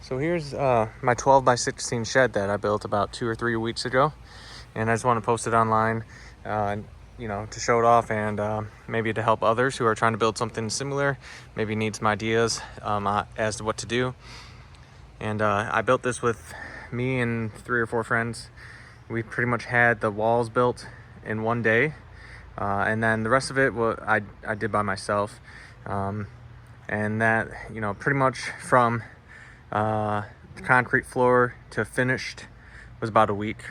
So here's my 12 by 16 shed that I built about 2 or 3 weeks ago, and I just want to post it online, to show it off and maybe to help others who are trying to build something similar, maybe need some ideas as to what to do. And I built this with me and 3 or 4 friends. We pretty much had the walls built in one day, and then the rest of it I did by myself, and that pretty much from concrete floor to finished was about a week.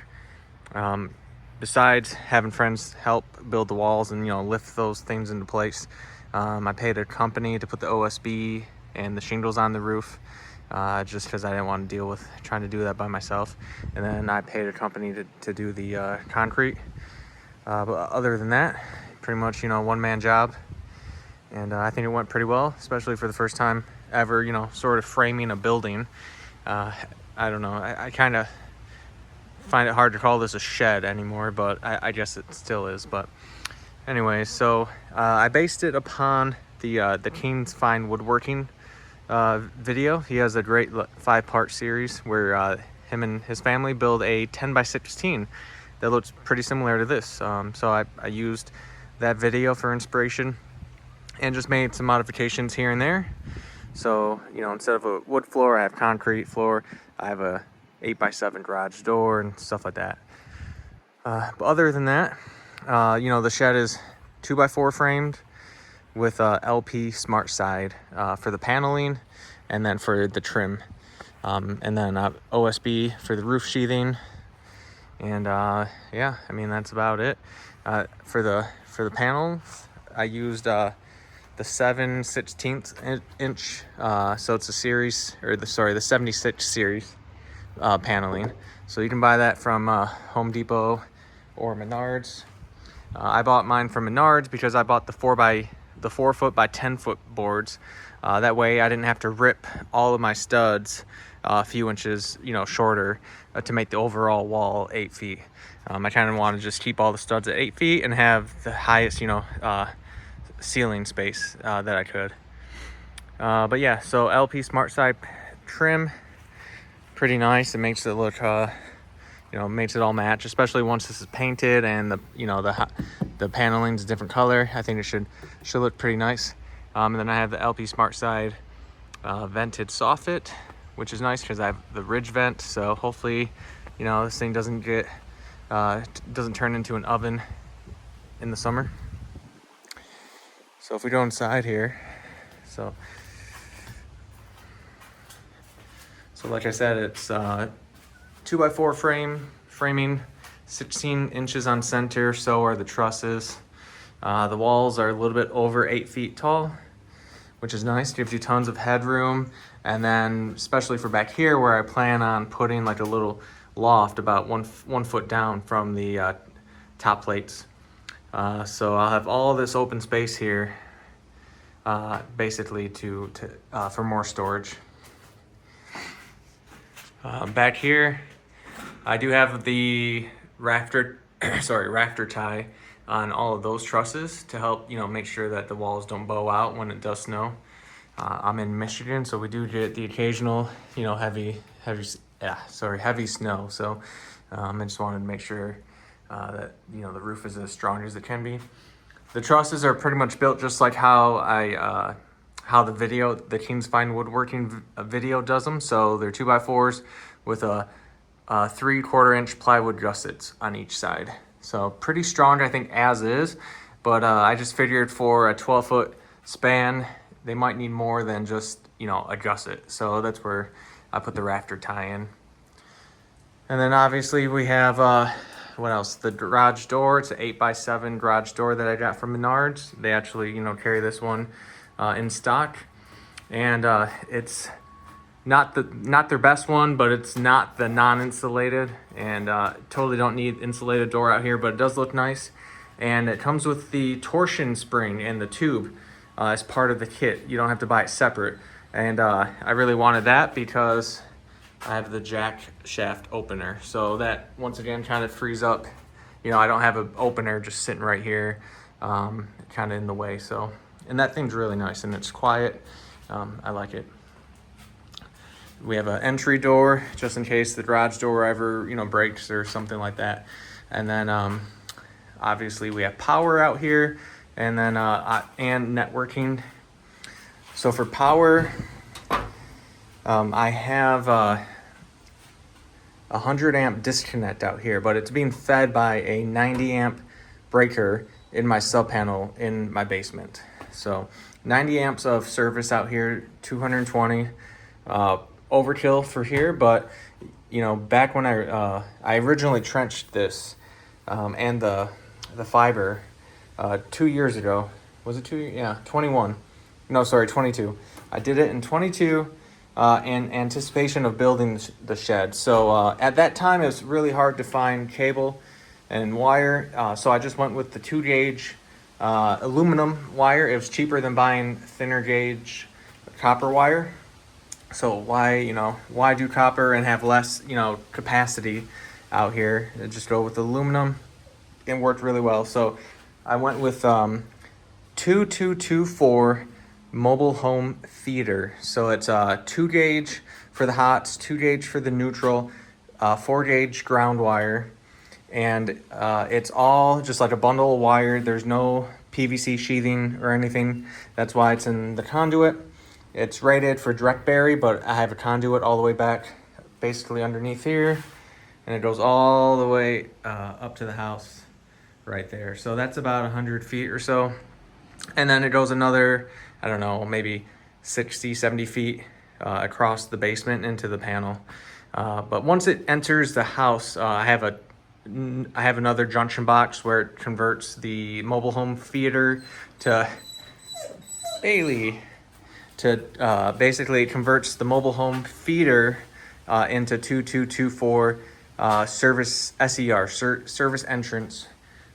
Besides having friends help build the walls and lift those things into place, I paid a company to put the OSB and the shingles on the roof, just because I didn't want to deal with trying to do that by myself. And then I paid a company to do the concrete. But other than that, pretty much one-man job. And I think it went pretty well, especially for the first time ever, sort of framing a building. I don't know, I kind of find it hard to call this a shed anymore, but I guess it still is. But anyway, so I based it upon the King's Fine Woodworking video. He has a great 5-part series where him and his family build a 10 by 16 that looks pretty similar to this. So I used that video for inspiration and just made some modifications here and there. So, instead of a wood floor, I have concrete floor. I have a 8x7 garage door and stuff like that. But other than that, the shed is 2x4 framed with LP Smart Side for the paneling, and then for the trim, and then OSB for the roof sheathing. And yeah, I mean, that's about it. For the panels, I used the 7/16 inch, so it's a series, or the 76 series paneling. So you can buy that from Home Depot or Menards. I bought mine from Menards because I bought the 4 foot by 10 foot boards. That way I didn't have to rip all of my studs a few inches shorter to make the overall wall 8 feet. I kind of want to just keep all the studs at 8 feet and have the highest ceiling space that I could. But yeah, so LP Smart Side trim, pretty nice. It makes it look makes it all match, especially once this is painted and the paneling's a different color. I think it should look pretty nice. And then I have the LP Smart Side vented soffit, which is nice because I have the ridge vent, so hopefully this thing doesn't turn into an oven in the summer. So if we go inside here, so like I said, it's 2x4 framing, 16 inches on center. So are the trusses. The walls are a little bit over 8 feet tall, which is nice. Gives you tons of headroom. And then especially for back here, where I plan on putting like a little loft about one foot down from the top plates. So I'll have all this open space here, basically for more storage. Back here, I do have the rafter tie on all of those trusses to help make sure that the walls don't bow out when it does snow. I'm in Michigan, so we do get the occasional heavy snow. So I just wanted to make sure that the roof is as strong as it can be. The trusses are pretty much built just like how the King's Fine Woodworking video does them. So they're 2x4s with a 3/4 inch plywood gussets on each side. So pretty strong, I think, as is. But I just figured for a 12-foot span, they might need more than just a gusset. So that's where I put the rafter tie in. And then obviously we have what else? The garage door. It's an 8x7 garage door that I got from Menards. They actually carry this one in stock, and it's not their best one, but it's not the non-insulated, and totally don't need insulated door out here, but it does look nice. And it comes with the torsion spring and the tube as part of the kit. You don't have to buy it separate, and I really wanted that because I have the jack shaft opener, so that once again kind of frees up. I don't have an opener just sitting right here, kind of in the way. And that thing's really nice, and it's quiet. I like it. we have an entry door just in case the garage door ever, you know, breaks or something like that. And then obviously we have power out here, and then and networking. So for power, I have a 100 amp disconnect out here, but it's being fed by a 90 amp breaker in my sub panel in my basement. So 90 amps of service out here, 220 overkill for here. But you know, back when I originally trenched this and the fiber 2 years ago. Was it 2 years? Yeah, 21. No, sorry, 22. I did it in 22 in anticipation of building the shed. So at that time, it was really hard to find cable and wire. So I just went with the 2 gauge aluminum wire. It was cheaper than buying thinner gauge copper wire. So why do copper and have less, you know, capacity out here? Just go with aluminum. It worked really well. So I went with 2224 mobile home feeder. So it's 2 gauge for the hots, 2 gauge for the neutral, 4 gauge ground wire, and it's all just like a bundle of wire. There's no PVC sheathing or anything. That's why it's in the conduit. It's rated for direct bury, but I have a conduit all the way back, basically underneath here, and it goes all the way up to the house right there. So that's about 100 feet or so. And then it goes another, I don't know, maybe 60, 70 feet across the basement into the panel. But once it enters the house, I have another junction box where it converts the mobile home feeder to Bailey. Basically it converts the mobile home feeder into 2224 service SER, service entrance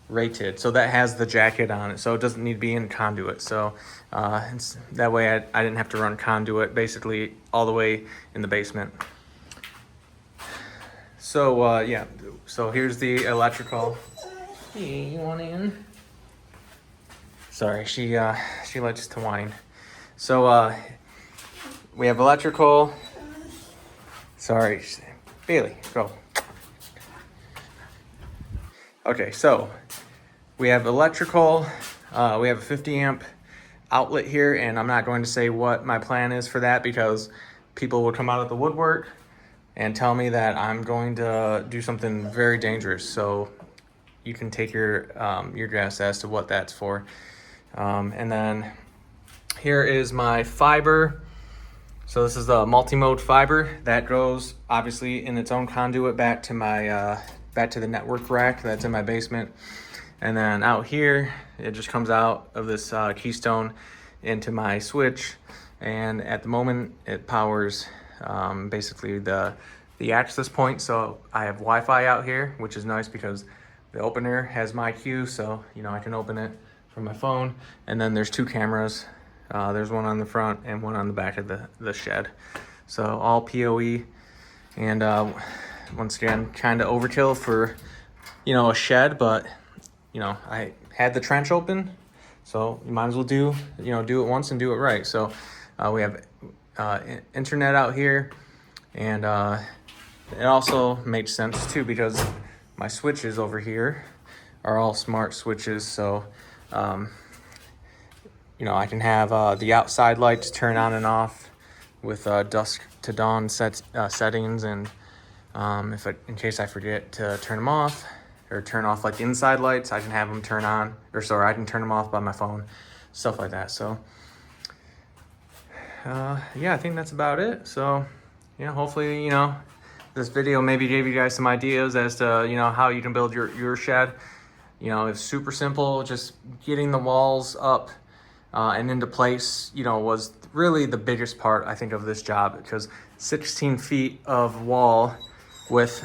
rated. So that has the jacket on it, so it doesn't need to be in conduit. So that way I didn't have to run conduit basically all the way in the basement. So yeah, so here's the electrical. Hey, you want in? Sorry, she likes to whine. So we have electrical. Sorry, Bailey, go. Okay, so we have electrical. We have a 50 amp outlet here, and I'm not going to say what my plan is for that because people will come out of the woodwork and tell me that I'm going to do something very dangerous. So you can take your guess as to what that's for. And then here is my fiber. So this is the multi-mode fiber that goes obviously in its own conduit back to my back to the network rack that's in my basement. And then out here, it just comes out of this keystone into my switch. And at the moment, it powers basically the access point. So I have Wi-Fi out here, which is nice because the opener has my queue. So, you know, I can open it from my phone. And then there's 2 cameras. There's one on the front and one on the back of the shed. So all PoE. And once again, kind of overkill for, you know, a shed, but you know, I had the trench open, so you might as well do it once and do it right. So we have internet out here, and it also makes sense too because my switches over here are all smart switches. So you know, I can have the outside lights turn on and off with dusk to dawn settings, and in case I forget to turn them off or turn off like inside lights, I can have them turn on, I can turn them off by my phone, stuff like that. So yeah, I think that's about it. So yeah, hopefully, you know, this video maybe gave you guys some ideas as to, you know, how you can build your shed. You know, it's super simple. Just getting the walls up and into place, you know, was really the biggest part, I think, of this job, because 16 feet of wall with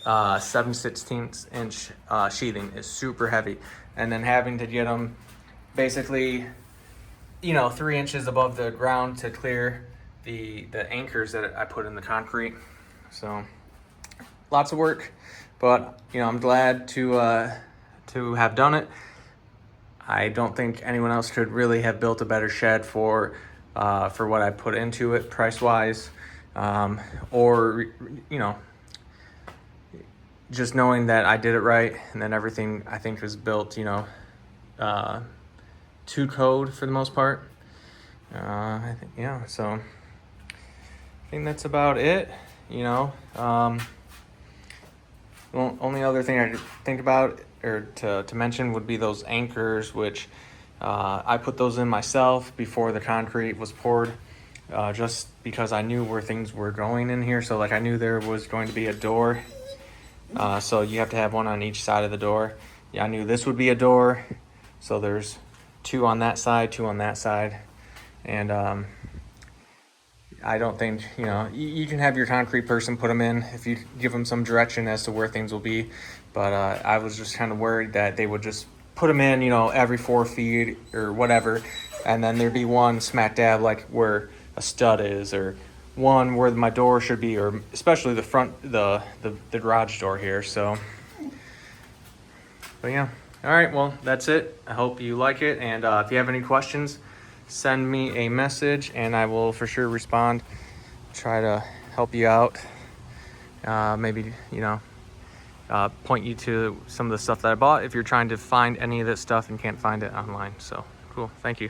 7/16 inch sheathing is super heavy. And then having to get them basically, you know, 3 inches above the ground to clear the anchors that I put in the concrete. So lots of work, but you know, I'm glad to have done it. I don't think anyone else could really have built a better shed for what I put into it price wise. or, you know, just knowing that I did it right, and then everything I think was built, you know, to code for the most part. I think, yeah, so I think that's about it, you know. Only other thing I could think about or to mention would be those anchors, which I put those in myself before the concrete was poured, just because I knew where things were going in here. So like I knew there was going to be a door, so you have to have one on each side of the door. Yeah, I knew this would be a door, so there's 2 on that side, 2 on that side, and I don't think, you know, you can have your concrete person put them in if you give them some direction as to where things will be. But I was just kind of worried that they would just put them in, you know, every 4 feet or whatever. And then there'd be one smack dab like where a stud is, or one where my door should be, or especially the front, the garage door here. So, but yeah. All right, well, that's it. I hope you like it. And if you have any questions, send me a message and I will for sure respond, try to help you out, maybe, you know, point you to some of the stuff that I bought if you're trying to find any of this stuff and can't find it online. So cool. Thank you.